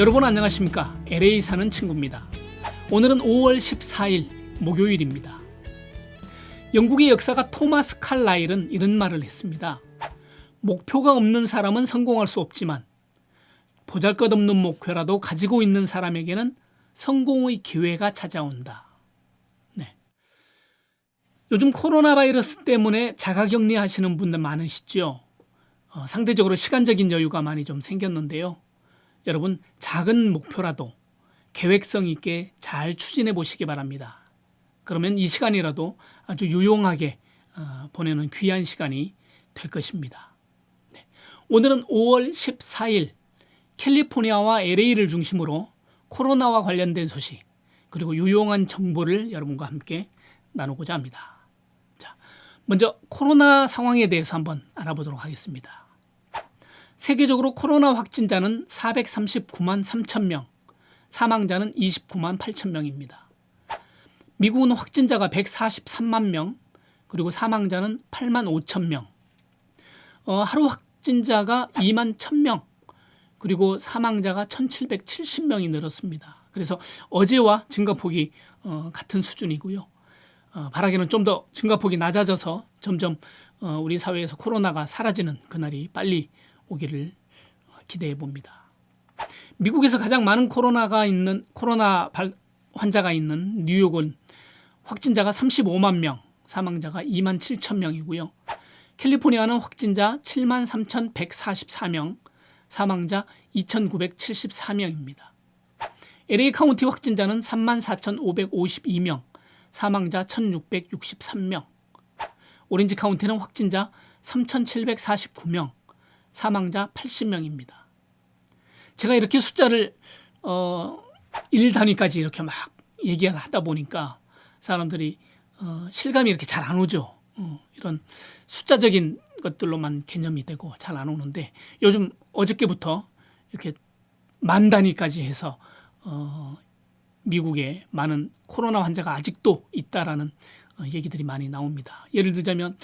여러분 안녕하십니까? LA 사는 친구입니다. 오늘은 5월 14일 목요일입니다. 영국의 역사가 토마스 칼라일은 이런 말을 했습니다. 목표가 없는 사람은 성공할 수 없지만 보잘것없는 목표라도 가지고 있는 사람에게는 성공의 기회가 찾아온다. 네. 요즘 코로나 바이러스 때문에 자가격리 하시는 분들 많으시죠? 상대적으로 시간적인 여유가 많이 좀 생겼는데요. 여러분, 작은 목표라도 계획성 있게 잘 추진해 보시기 바랍니다. 그러면 이 시간이라도 아주 유용하게 보내는 귀한 시간이 될 것입니다. 네. 오늘은 5월 14일 캘리포니아와 LA를 중심으로 코로나와 관련된 소식 그리고 유용한 정보를 여러분과 함께 나누고자 합니다. 자, 먼저 코로나 상황에 대해서 한번 알아보도록 하겠습니다. 세계적으로 코로나 확진자는 439만 3천 명, 사망자는 29만 8천 명입니다. 미국은 확진자가 143만 명, 그리고 사망자는 8만 5천 명. 하루 확진자가 2만 1천 명, 그리고 사망자가 1,770명이 늘었습니다. 그래서 어제와 증가폭이 같은 수준이고요. 바라기는 좀 더 증가폭이 낮아져서 점점 우리 사회에서 코로나가 사라지는 그날이 빨리 오기를 기대해 봅니다. 미국에서 가장 많은 코로나 환자가 있는 뉴욕은 확진자가 35만 명, 사망자가 2만 7천 명이고요. 캘리포니아는 확진자 7만 3,144명, 사망자 2,974명입니다. LA 카운티 확진자는 3만 4,552명, 사망자 1,663명. 오렌지 카운티는 확진자 3,749명, 사망자 80명입니다. 제가 이렇게 숫자를 1단위까지 이렇게 막 얘기를 하다 보니까 사람들이 실감이 이렇게 잘 안 오죠. 이런 숫자적인 것들로만 개념이 되고 잘 안 오는데 요즘 어저께부터 이렇게 만 단위까지 해서 미국에 많은 코로나 환자가 아직도 있다라는 얘기들이 많이 나옵니다. 예를 들자면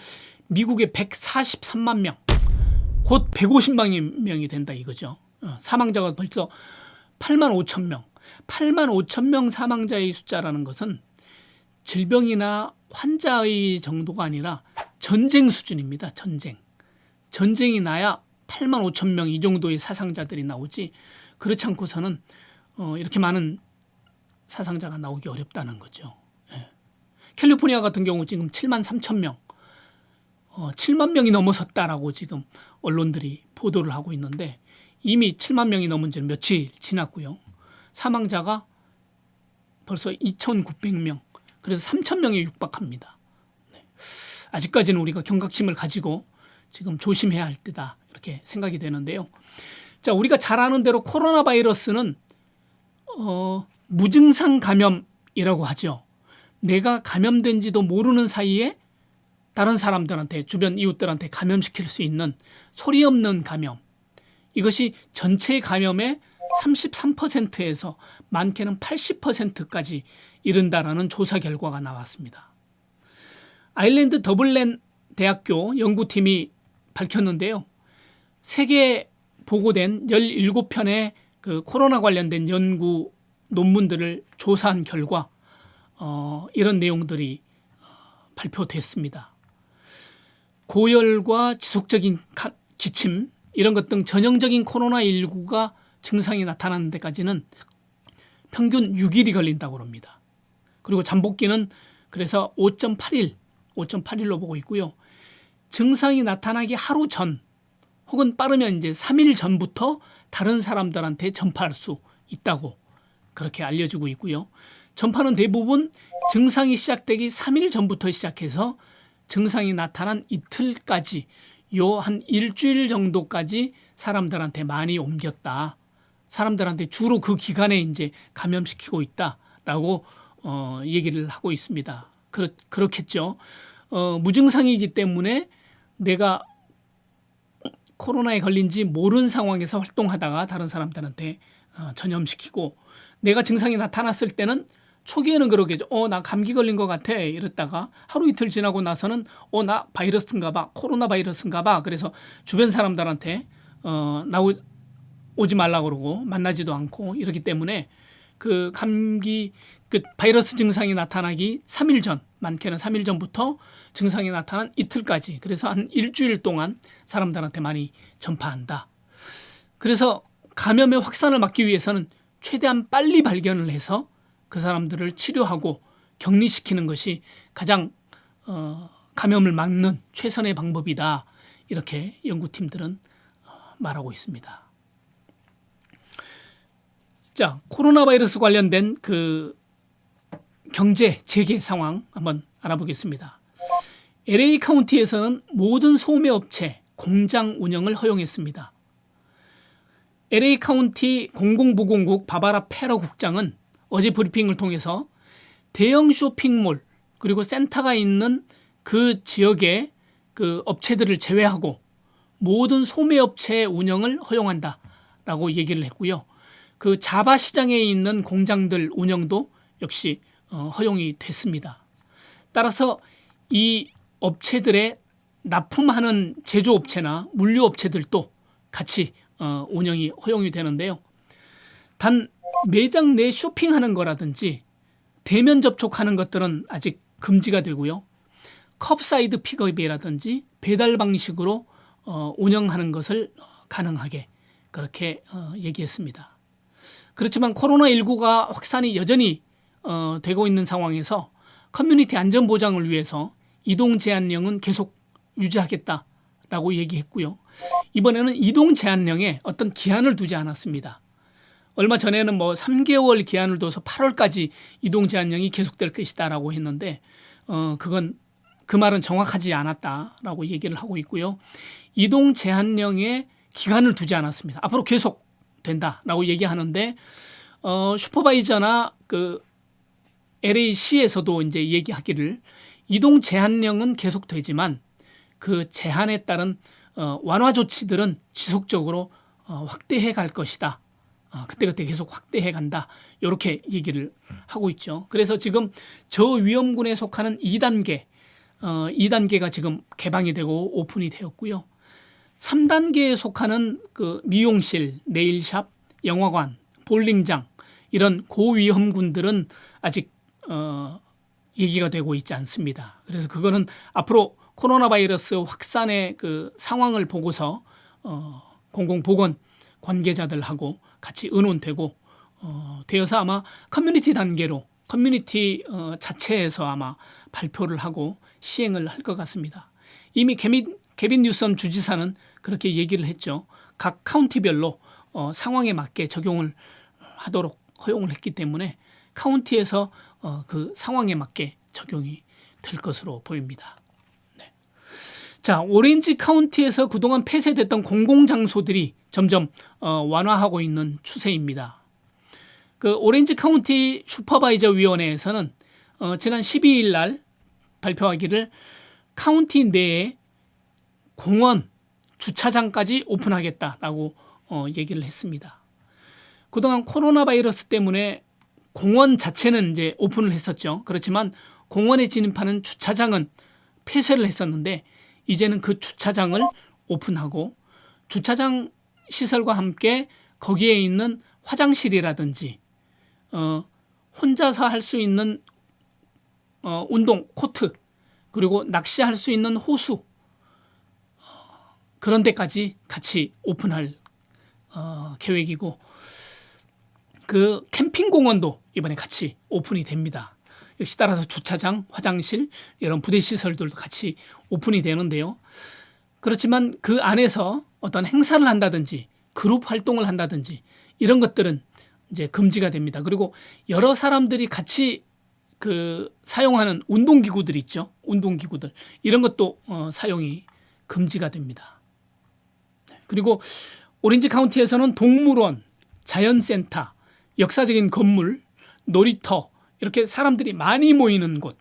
미국에 143만 명, 곧 150만 명이 된다 이거죠. 사망자가 벌써 8만 5천 명. 8만 5천 명 사망자의 숫자라는 것은 질병이나 환자의 정도가 아니라 전쟁 수준입니다. 전쟁이 나야 8만 5천 명 이 정도의 사상자들이 나오지 그렇지 않고서는 이렇게 많은 사상자가 나오기 어렵다는 거죠. 예. 캘리포니아 같은 경우 지금 7만 3천 명, 7만 명이 넘어섰다라고 지금 언론들이 보도를 하고 있는데 이미 7만 명이 넘은 지는 며칠 지났고요. 사망자가 벌써 2,900명, 그래서 3천 명에 육박합니다. 네. 아직까지는 우리가 경각심을 가지고 지금 조심해야 할 때다 이렇게 생각이 되는데요. 자, 우리가 잘 아는 대로 코로나 바이러스는 무증상 감염이라고 하죠. 내가 감염된지도 모르는 사이에 다른 사람들한테, 주변 이웃들한테 감염시킬 수 있는 소리 없는 감염. 이것이 전체 감염의 33%에서 많게는 80%까지 이른다라는 조사 결과가 나왔습니다. 아일랜드 더블랜 대학교 연구팀이 밝혔는데요. 세계에 보고된 17편의 그 코로나 관련된 연구 논문들을 조사한 결과 이런 내용들이 발표됐습니다. 고열과 지속적인 기침 이런 것 등 전형적인 코로나19가 증상이 나타나는 데까지는 평균 6일이 걸린다고 합니다. 그리고 잠복기는 그래서 5.8일로 보고 있고요. 증상이 나타나기 하루 전 혹은 빠르면 이제 3일 전부터 다른 사람들한테 전파할 수 있다고 그렇게 알려지고 있고요. 전파는 대부분 증상이 시작되기 3일 전부터 시작해서 증상이 나타난 이틀까지 요 한 일주일 정도까지 사람들한테 많이 옮겼다. 사람들한테 주로 그 기간에 이제 감염시키고 있다라고 얘기를 하고 있습니다. 그렇겠죠. 무증상이기 때문에 내가 코로나에 걸린지 모르는 상황에서 활동하다가 다른 사람들한테 전염시키고 내가 증상이 나타났을 때는 초기에는 그러겠죠. 나 감기 걸린 것 같아. 이랬다가 하루 이틀 지나고 나서는 나 바이러스인가 봐. 코로나 바이러스인가 봐. 그래서 주변 사람들한테 오지 말라 그러고 만나지도 않고 이러기 때문에 그 감기 그 바이러스 증상이 나타나기 3일 전, 많게는 3일 전부터 증상이 나타난 이틀까지, 그래서 한 일주일 동안 사람들한테 많이 전파한다. 그래서 감염의 확산을 막기 위해서는 최대한 빨리 발견을 해서 그 사람들을 치료하고 격리시키는 것이 가장 감염을 막는 최선의 방법이다. 이렇게 연구팀들은 말하고 있습니다. 자, 코로나 바이러스 관련된 그 경제 재개 상황 한번 알아보겠습니다. LA 카운티에서는 모든 소매업체 공장 운영을 허용했습니다. LA 카운티 공공보건국 바바라 페러 국장은 어제 브리핑을 통해서 대형 쇼핑몰 그리고 센터가 있는 그 지역의 그 업체들을 제외하고 모든 소매업체 운영을 허용한다라고 얘기를 했고요. 그 자바 시장에 있는 공장들 운영도 역시 허용이 됐습니다. 따라서 이 업체들의 납품하는 제조업체나 물류업체들도 같이 운영이 허용이 되는데요. 단 매장 내 쇼핑하는 거라든지 대면 접촉하는 것들은 아직 금지가 되고요. 컵사이드 픽업이라든지 배달 방식으로 운영하는 것을 가능하게 그렇게 얘기했습니다. 그렇지만 코로나19가 확산이 여전히 되고 있는 상황에서 커뮤니티 안전 보장을 위해서 이동 제한령은 계속 유지하겠다라고 얘기했고요. 이번에는 이동 제한령에 어떤 기한을 두지 않았습니다. 얼마 전에는 뭐 3개월 기한을 둬서 8월까지 이동 제한령이 계속될 것이다라고 했는데 그건 그 말은 정확하지 않았다라고 얘기를 하고 있고요. 이동 제한령에 기간을 두지 않았습니다. 앞으로 계속 된다라고 얘기하는데 슈퍼바이저나 그 LA시에서도 이제 얘기하기를 이동 제한령은 계속되지만 그 제한에 따른 완화 조치들은 지속적으로 확대해 갈 것이다. 그때그때 계속 확대해 간다. 이렇게 얘기를 하고 있죠. 그래서 지금 저위험군에 속하는 2단계가 지금 개방이 되고 오픈이 되었고요. 3단계에 속하는 그 미용실, 네일샵, 영화관, 볼링장 이런 고위험군들은 아직 얘기가 되고 있지 않습니다. 그래서 그거는 앞으로 코로나 바이러스 확산의 그 상황을 보고서 공공보건 관계자들하고 같이 의논되고 되어서 아마 커뮤니티 단계로 커뮤니티 자체에서 아마 발표를 하고 시행을 할 것 같습니다. 이미 개빈 뉴섬 주지사는 그렇게 얘기를 했죠. 각 카운티별로 상황에 맞게 적용을 하도록 허용을 했기 때문에 카운티에서 그 상황에 맞게 적용이 될 것으로 보입니다. 네. 자, 오렌지 카운티에서 그동안 폐쇄됐던 공공장소들이 점점 완화하고 있는 추세입니다. 그 오렌지 카운티 슈퍼바이저 위원회에서는 지난 12일 날 발표하기를 카운티 내에 공원, 주차장까지 오픈하겠다라고 얘기를 했습니다. 그동안 코로나 바이러스 때문에 공원 자체는 이제 오픈을 했었죠. 그렇지만 공원에 진입하는 주차장은 폐쇄를 했었는데 이제는 그 주차장을 오픈하고 주차장 시설과 함께 거기에 있는 화장실이라든지 혼자서 할 수 있는 운동 코트 그리고 낚시할 수 있는 호수 그런 데까지 같이 오픈할 계획이고 그 캠핑 공원도 이번에 같이 오픈이 됩니다. 역시 따라서 주차장, 화장실 이런 부대 시설들도 같이 오픈이 되는데요. 그렇지만 그 안에서 어떤 행사를 한다든지 그룹 활동을 한다든지 이런 것들은 이제 금지가 됩니다. 그리고 여러 사람들이 같이 그 사용하는 운동기구들 있죠. 운동기구들 이런 것도 사용이 금지가 됩니다. 그리고 오렌지 카운티에서는 동물원, 자연센터, 역사적인 건물, 놀이터 이렇게 사람들이 많이 모이는 곳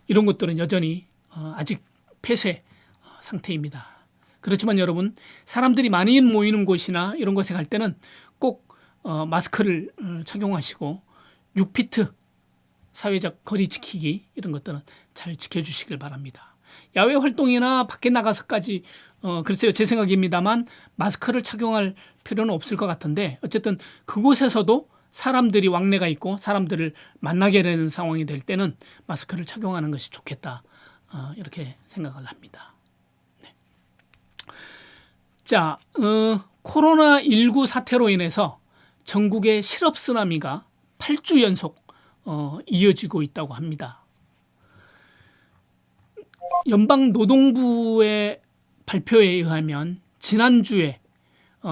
이런 것들은 여전히 아직 폐쇄 상태입니다. 그렇지만 여러분 사람들이 많이 모이는 곳이나 이런 곳에 갈 때는 꼭 마스크를 착용하시고 6피트 사회적 거리 지키기 이런 것들은 잘 지켜주시길 바랍니다. 야외 활동이나 밖에 나가서까지 글쎄요, 제 생각입니다만 마스크를 착용할 필요는 없을 것 같은데 어쨌든 그곳에서도 사람들이 왕래가 있고 사람들을 만나게 되는 상황이 될 때는 마스크를 착용하는 것이 좋겠다. 이렇게 생각을 합니다. 네. 자, 코로나19 사태로 인해서 전국의 실업 쓰나미가 8주 연속 이어지고 있다고 합니다. 연방노동부의 발표에 의하면 지난주에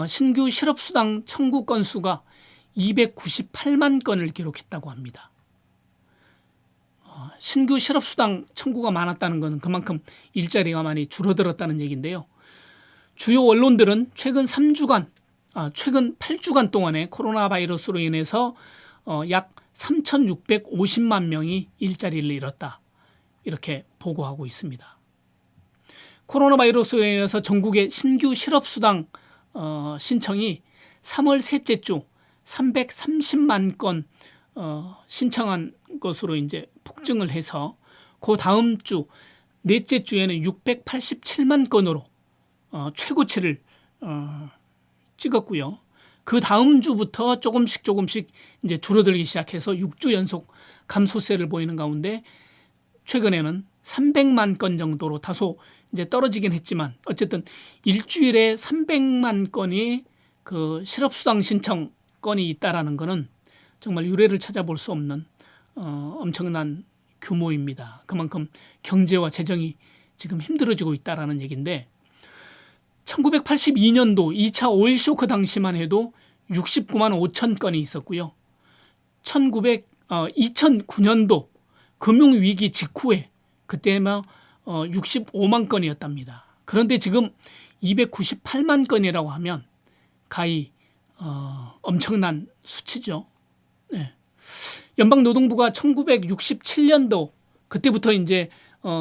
신규 실업수당 청구 건수가 298만 건을 기록했다고 합니다. 신규 실업수당 청구가 많았다는 것은 그만큼 일자리가 많이 줄어들었다는 얘기인데요. 주요 언론들은 최근 8주간 동안에 코로나 바이러스로 인해서 약 3,650만 명이 일자리를 잃었다. 이렇게 보고하고 있습니다. 코로나 바이러스로 인해서 전국의 신규 실업수당 신청이 3월 셋째 주 330만 건 신청한 것으로 이제 폭증을 해서 그 다음 주 넷째 주에는 687만 건으로 최고치를 찍었고요. 그 다음 주부터 조금씩 이제 줄어들기 시작해서 6주 연속 감소세를 보이는 가운데 최근에는 300만 건 정도로 다소 이제 떨어지긴 했지만 어쨌든 일주일에 300만 건이 그 실업수당 신청 건이 있다라는 것은 정말 유례를 찾아볼 수 없는 엄청난 규모입니다. 그만큼 경제와 재정이 지금 힘들어지고 있다라는 얘기인데 1982년도 2차 오일 쇼크 당시만 해도 69만 5천 건이 있었고요. 2009년도 금융위기 직후에 그때만 65만 건이었답니다. 그런데 지금 298만 건이라고 하면 가히 엄청난 수치죠. 네. 연방노동부가 1967년도 그때부터 이제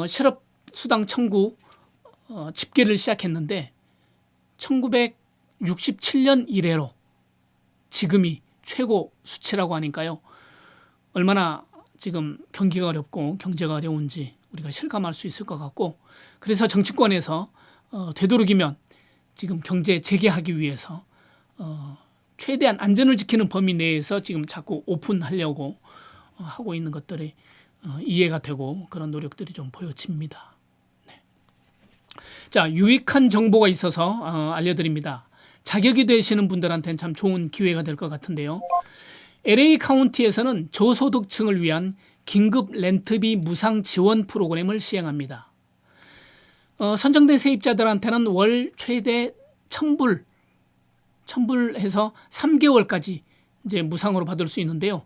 실업수당 청구 집계를 시작했는데 1967년 이래로 지금이 최고 수치라고 하니까요. 얼마나 지금 경기가 어렵고 경제가 어려운지 우리가 실감할 수 있을 것 같고 그래서 정치권에서 되도록이면 지금 경제 재개하기 위해서 최대한 안전을 지키는 범위 내에서 지금 자꾸 오픈하려고 하고 있는 것들이 이해가 되고 그런 노력들이 좀 보여집니다. 네. 자, 유익한 정보가 있어서 알려드립니다. 자격이 되시는 분들한테는 참 좋은 기회가 될 것 같은데요. LA 카운티에서는 저소득층을 위한 긴급 렌트비 무상 지원 프로그램을 시행합니다. 선정된 세입자들한테는 월 최대 1,000불 해서 3개월까지 이제 무상으로 받을 수 있는데요.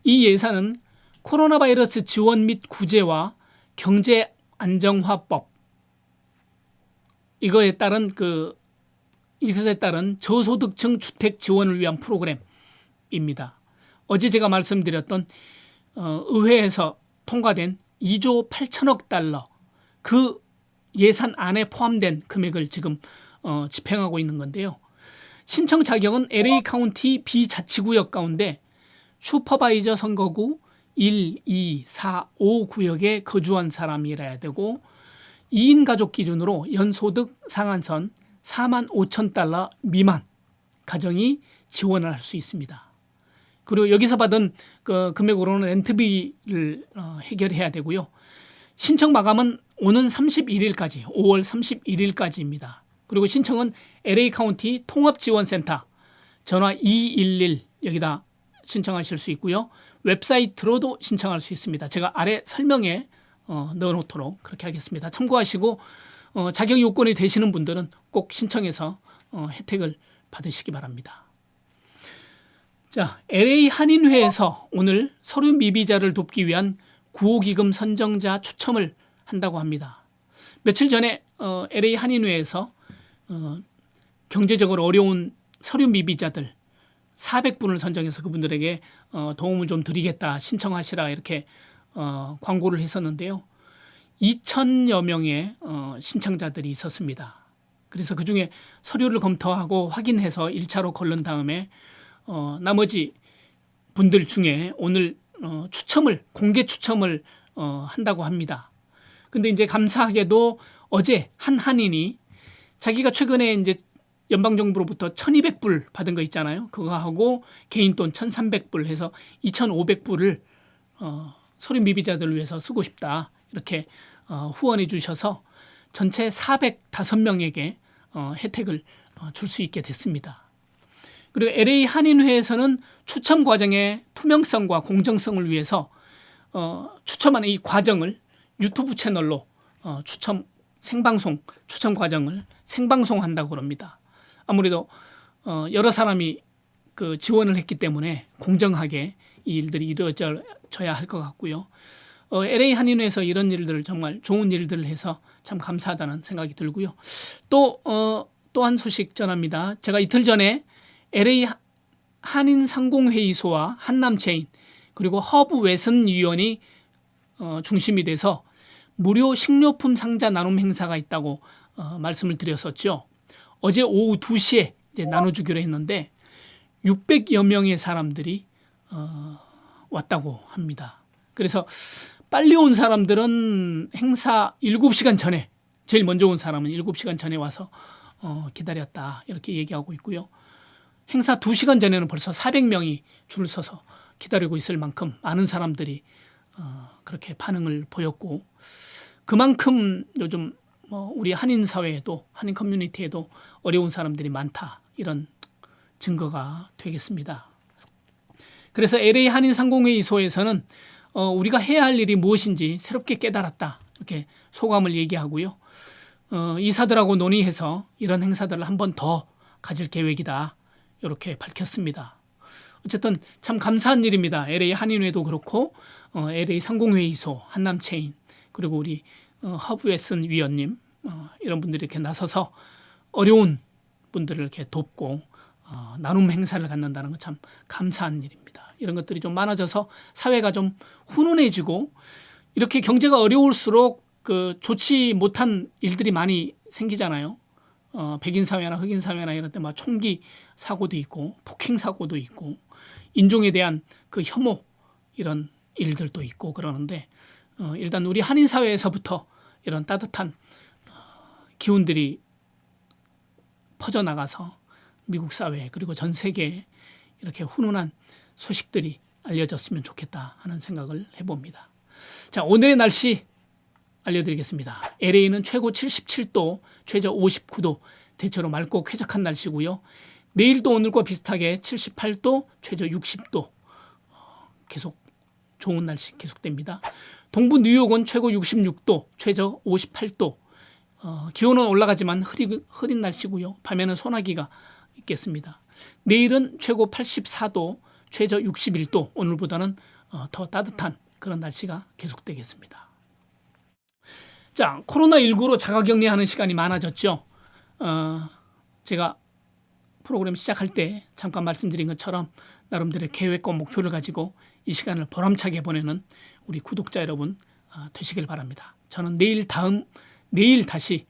이 예산은 코로나 바이러스 지원 및 구제와 경제 안정화법 이것에 따른 저소득층 주택 지원을 위한 프로그램입니다. 어제 제가 말씀드렸던 의회에서 통과된 2조 8천억 달러 그 예산 안에 포함된 금액을 지금 집행하고 있는 건데요. 신청 자격은 LA 카운티 비자치구역 가운데 슈퍼바이저 선거구 1, 2, 4, 5 구역에 거주한 사람이라야 되고 2인 가족 기준으로 연소득 상한선 4만 5천 달러 미만 가정이 지원을 할 수 있습니다. 그리고 여기서 받은 그 금액으로는 렌트비를 해결해야 되고요. 신청 마감은 오는 31일까지, 5월 31일까지입니다. 그리고 신청은 LA 카운티 통합지원센터 전화 211 여기다 신청하실 수 있고요. 웹사이트로도 신청할 수 있습니다. 제가 아래 설명에 넣어놓도록 그렇게 하겠습니다. 참고하시고 자격 요건이 되시는 분들은 꼭 신청해서 혜택을 받으시기 바랍니다. 자, LA 한인회에서 오늘 서류 미비자를 돕기 위한 구호기금 선정자 추첨을 한다고 합니다. 며칠 전에 LA 한인회에서 경제적으로 어려운 서류 미비자들 400분을 선정해서 그분들에게 도움을 좀 드리겠다 신청하시라 이렇게 광고를 했었는데요. 2,000여 명의 신청자들이 있었습니다. 그래서 그중에 서류를 검토하고 확인해서 1차로 거른 다음에 나머지 분들 중에 오늘 공개 추첨을 한다고 합니다. 근데 이제 감사하게도 어제 한 한인이 자기가 최근에 이제 연방정부로부터 1,200불 받은 거 있잖아요. 그거 하고 개인 돈 1,300불 해서 2,500불을 소리 미비자들을 위해서 쓰고 싶다. 이렇게 후원해 주셔서 전체 405명에게 혜택을 줄 수 있게 됐습니다. 그리고 LA 한인회에서는 추첨 과정의 투명성과 공정성을 위해서 추첨하는 이 과정을 유튜브 채널로 추첨 과정을 생방송한다고 그럽니다. 아무래도 여러 사람이 그 지원을 했기 때문에 공정하게 이 일들이 이루어져야 할 것 같고요. LA 한인회에서 이런 일들을 정말 좋은 일들을 해서 참 감사하다는 생각이 들고요. 또 한 소식 전합니다. 제가 이틀 전에 LA 한인 상공회의소와 한남체인 그리고 허브 웨슨 위원이 중심이 돼서 무료 식료품 상자 나눔 행사가 있다고 말씀을 드렸었죠. 어제 오후 2시에 이제 나눠주기로 했는데 600여 명의 사람들이 왔다고 합니다. 그래서 빨리 온 사람들은 행사 7시간 전에, 제일 먼저 온 사람은 7시간 전에 와서 기다렸다 이렇게 얘기하고 있고요. 행사 2시간 전에는 벌써 400명이 줄을 서서 기다리고 있을 만큼 많은 사람들이 그렇게 반응을 보였고, 그만큼 요즘 우리 한인 사회에도, 한인 커뮤니티에도 어려운 사람들이 많다, 이런 증거가 되겠습니다. 그래서 LA 한인 상공회의소에서는 우리가 해야 할 일이 무엇인지 새롭게 깨달았다, 이렇게 소감을 얘기하고요. 이사들하고 논의해서 이런 행사들을 한 번 더 가질 계획이다, 이렇게 밝혔습니다. 어쨌든 참 감사한 일입니다. LA 한인회도 그렇고 LA 상공회의소, 한남체인, 그리고 우리 허브웨슨 위원님, 이런 분들이 이렇게 나서서 어려운 분들을 이렇게 돕고 나눔 행사를 갖는다는 건 참 감사한 일입니다. 이런 것들이 좀 많아져서 사회가 좀 훈훈해지고, 이렇게 경제가 어려울수록 그 좋지 못한 일들이 많이 생기잖아요. 백인 사회나 흑인 사회나 이런 때 막 총기 사고도 있고 폭행 사고도 있고 인종에 대한 그 혐오, 이런 일들도 있고 그러는데, 일단 우리 한인 사회에서부터 이런 따뜻한 기운들이 퍼져나가서 미국 사회 그리고 전 세계에 이렇게 훈훈한 소식들이 알려졌으면 좋겠다 하는 생각을 해봅니다. 자, 오늘의 날씨 알려드리겠습니다. LA는 최고 77도, 최저 59도, 대체로 맑고 쾌적한 날씨고요. 내일도 오늘과 비슷하게 78도, 최저 60도, 계속 좋은 날씨 계속됩니다. 동부 뉴욕은 최고 66도, 최저 58도, 기온은 올라가지만 흐린 날씨고요. 밤에는 소나기가 있겠습니다. 내일은 최고 84도, 최저 61도, 오늘보다는 더 따뜻한 그런 날씨가 계속되겠습니다. 자, 코로나19로 자가격리하는 시간이 많아졌죠. 제가 프로그램 시작할 때 잠깐 말씀드린 것처럼 나름대로의 계획과 목표를 가지고 이 시간을 보람차게 보내는 우리 구독자 여러분 되시길 바랍니다. 저는 내일 다시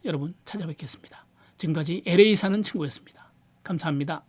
여러분 찾아뵙겠습니다. 지금까지 LA 사는 친구였습니다. 감사합니다.